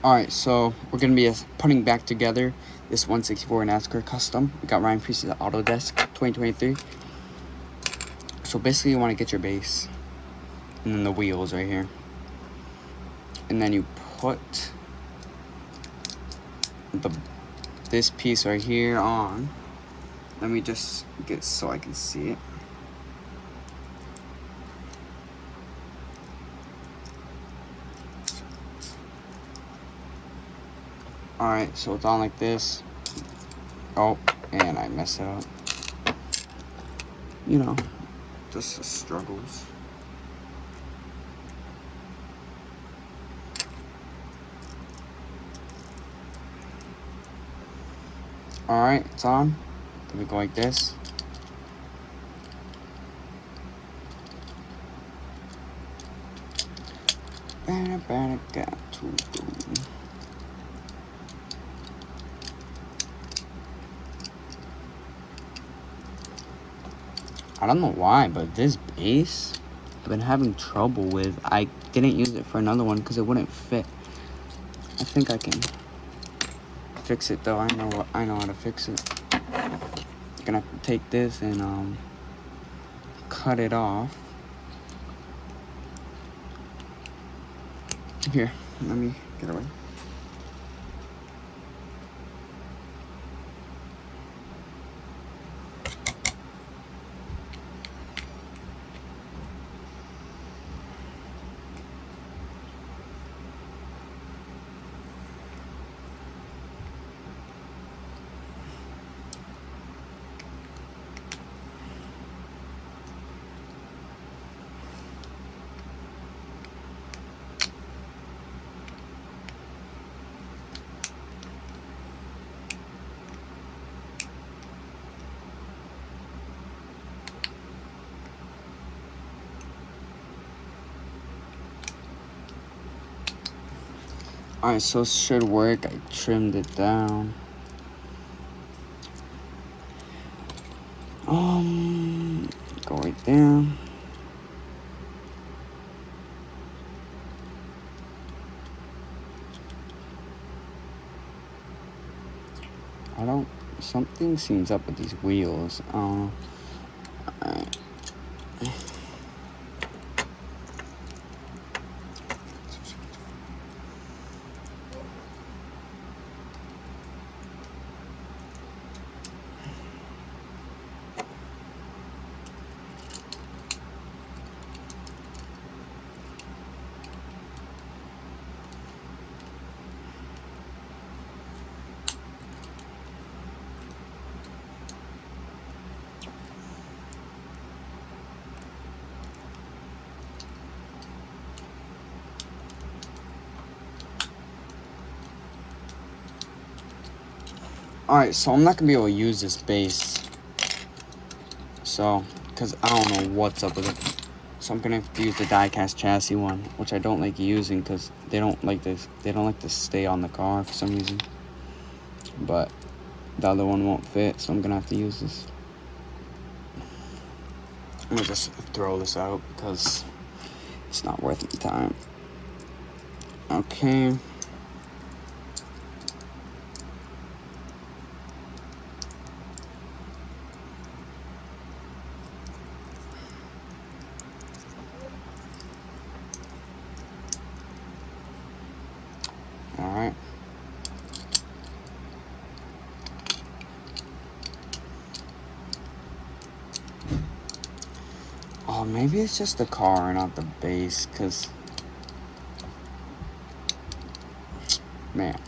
Alright, so we're going to be putting back together this 164 Nascar Custom. We got Ryan Priest's Autodesk 2023. So basically you want to get your base, and then the wheels right here. And then you put this piece right here on. Let me just get so I can see it. Alright, so it's on like this. Oh, and I messed it up. You know, just the struggles. Alright, it's on. Then we go like this. I don't know why, but this base I've been having trouble with. I didn't use it for another one because it wouldn't fit. I think I can fix it though. I know how to fix it. I'm gonna have to take this and cut it off. Here, let me get away. Alright, so it should work. I trimmed it down. Go right there. Something seems up with these wheels. Alright. Alright, so I'm not gonna be able to use this base. So, because I don't know what's up with it. So I'm gonna have to use the diecast chassis one, which I don't like using because they don't like this. They don't like to stay on the car for some reason. But the other one won't fit, so I'm gonna have to use this. I'm gonna just throw this out because it's not worth the time. Okay. Alright. Oh, maybe it's just the car, not the base, because... Man.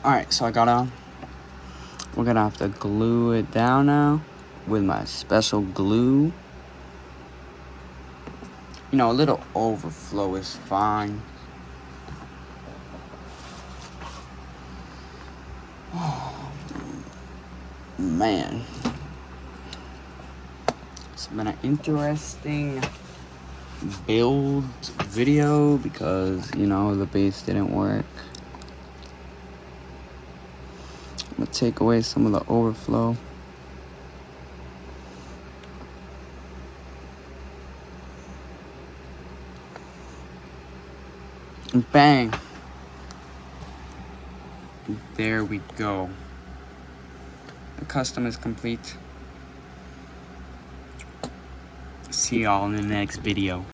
Alright, so we're gonna have to glue it down now with my special glue. You know, a little overflow is fine. Oh, man. It's been an interesting build video because, you know, the base didn't work. I'm gonna take away some of the overflow. And bang! There we go. The custom is complete. See y'all in the next video.